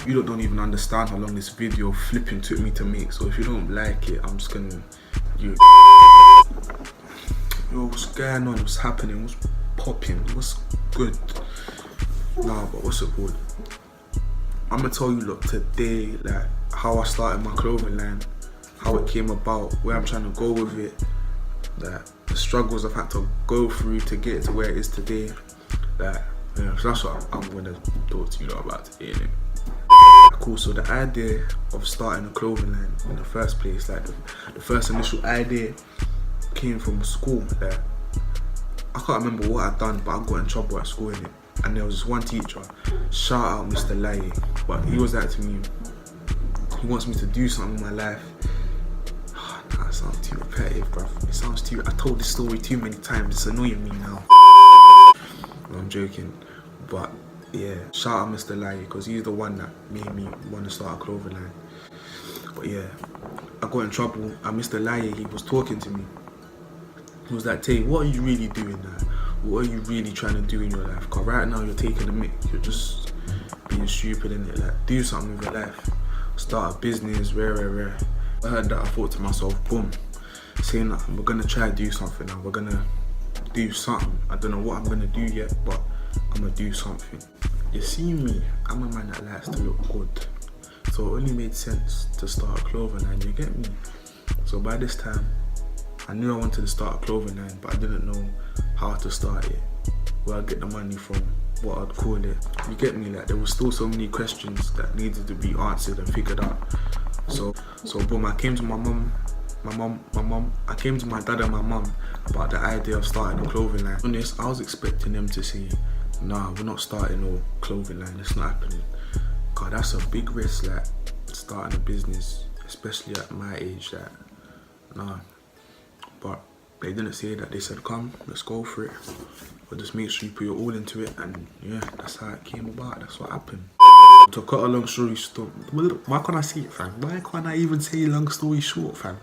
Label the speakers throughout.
Speaker 1: You lot don't even understand how long this video flipping took me to make. So if you don't like it, I'm just gonna yo, what's going on? What's happening? What's popping? What's good? Nah, but what's it called? I'm gonna tell you lot today, like, how I started my clothing line, how it came about, where I'm trying to go with it, that the struggles I've had to go through to get to where it is today. That, yeah, so that's what I'm gonna talk to you lot about today, innit? Cool, so the idea of starting a clothing line in the first place, like the first initial idea came from school. Like, I can't remember what I'd done, but I got in trouble at school, innit? And there was this one teacher, shout out Mr. Lai, but he was like to me, he wants me to do something in my life. Nah, it sounds too repetitive, bruv. It sounds too, I told this story too many times, it's annoying me now. No, I'm joking, but yeah, shout out Mr. Lai, because he's the one that made me want to start a clothing line. But yeah, I got in trouble, and Mr. Lai, he was talking to me. He was like, Tay, what are you really doing now? What are you really trying to do in your life? Because right now you're taking a mic, you're just being stupid in it. Like, do something with your life. Start a business, rare. I heard that, I thought to myself, boom, saying that we're gonna try to do something now. We're gonna do something. I don't know what I'm gonna do yet, but I'm gonna do something. You see me, I'm a man that likes to look good. So it only made sense to start a clothing line, you get me? So by this time, I knew I wanted to start a clothing line, but I didn't know how to start it, where I'd get the money from, what I'd call it. You get me? Like, there was still so many questions that needed to be answered and figured out. So boom, I came to my mum, I came to my dad and my mum about the idea of starting a clothing line. Honest, I was expecting them to say, nah, we're not starting no clothing line, it's not happening. God, that's a big risk, like, starting a business, especially at my age, like, nah. But they didn't say that, they said, come, let's go for it. But just make sure you put your all into it, and yeah, that's how it came about, that's what happened. To cut a long story short, why can't I say it, fam? Why can't I even say long story short, fam?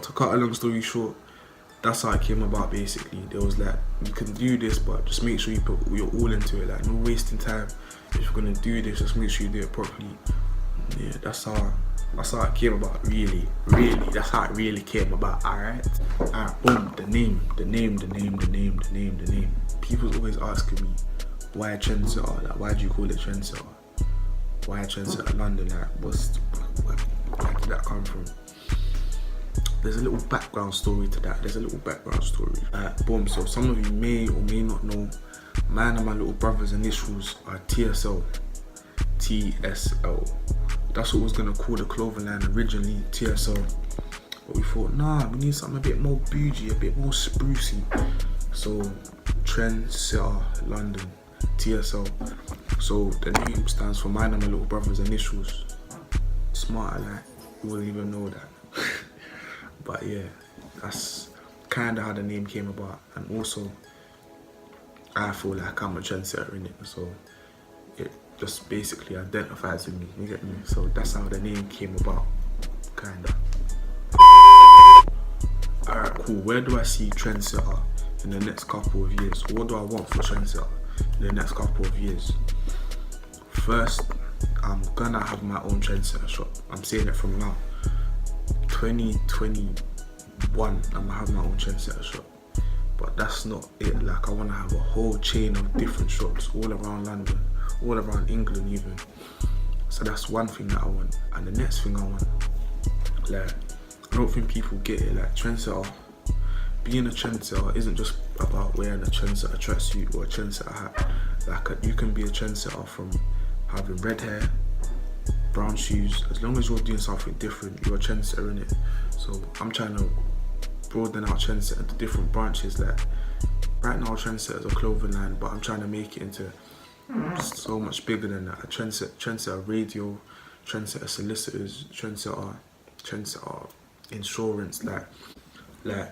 Speaker 1: To cut a long story short, that's how it came about basically. There was like, you can do this, but just make sure you put your all into it, like no wasting time. If you're gonna do this, just make sure you do it properly. Yeah, that's how it came about, really, that's how it really came about, alright? Alright, boom, the name. People's always asking me, why Trendsetter? Like, why do you call it Trendsetter? Why Trendsetter London? Like, where did that come from? There's a little background story to that. Boom, so some of you may or may not know, mine and my little brother's initials are TSL. TSL. That's what was gonna call the clothing line originally, TSL. But we thought, nah, we need something a bit more bougie, a bit more sprucey. So, Trendsetter London, TSL. So the name stands for mine and my little brother's initials. Smart, like, you wouldn't even know that. But yeah, that's kinda how the name came about. And also, I feel like I'm a trendsetter in it, so it just basically identifies with me, you get me? So that's how the name came about, kinda. Alright, cool, where do I see Trendsetter in the next couple of years? What do I want for Trendsetter in the next couple of years? First, I'm gonna have my own Trendsetter shop. I'm saying it from now. 2021, I'm gonna have my own Trendsetter shop. But that's not it, like, I wanna have a whole chain of different shops all around London, all around England even. So that's one thing that I want. And the next thing I want, like, I don't think people get it, like, Trendsetter, being a trendsetter isn't just about wearing a Trendsetter tracksuit or a Trendsetter hat. Like, you can be a trendsetter from having red hair, brown shoes. As long as you're doing something different, you're a trendsetter in it. So I'm trying to broaden out Trendsetter into different branches. Like, right now Trendsetter is a clothing line, but I'm trying to make it into so much bigger than that. A Trendsetter radio, Trendsetter solicitors, Trendsetter insurance. Like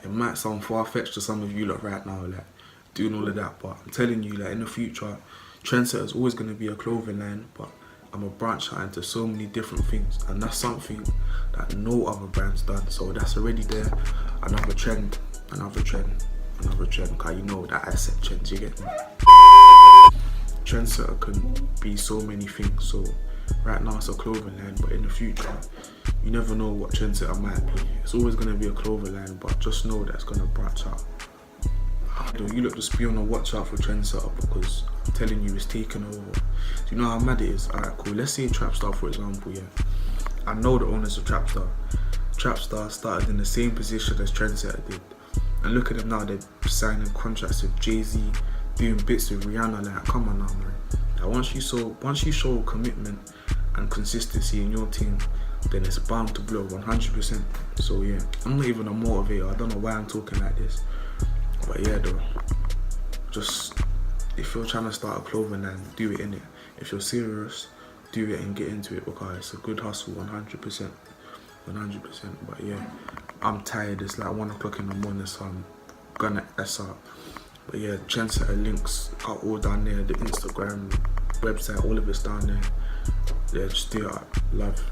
Speaker 1: it might sound far-fetched to some of you lot right now, like doing all of that, but I'm telling you, like, in the future, Trendsetter is always going to be a clothing line, but I'm a branch out into so many different things, and that's something that no other brand's done. So that's already there. Another trend, because you know that I set trends, you get me? Trendsetter can be so many things. So right now it's a clothing line, but in the future, you never know what Trendsetter might be. It's always gonna be a clothing line, but just know that it's gonna branch out. You look, just be on the watch out for Trendsetter, because I'm telling you, it's taken over. Do you know how mad it is? Alright, cool. Let's say Trapstar, for example, yeah. I know the owners of Trapstar. Trapstar started in the same position as Trendsetter did. And look at them now, they're signing contracts with Jay-Z, doing bits with Rihanna. Like, come on now, man. Like, once you show commitment and consistency in your team, then it's bound to blow 100%. So yeah, I'm not even a motivator. I don't know why I'm talking like this. But yeah, though, just, if you're trying to start a clothing line, do it, innit? If you're serious, do it and get into it, because it's a good hustle, 100%. 100%. But yeah, I'm tired. It's like 1 o'clock in the morning, so I'm gonna S up. But yeah, Trendsetter links are all down there. The Instagram, website, all of it's down there. Yeah, just do it up. Love.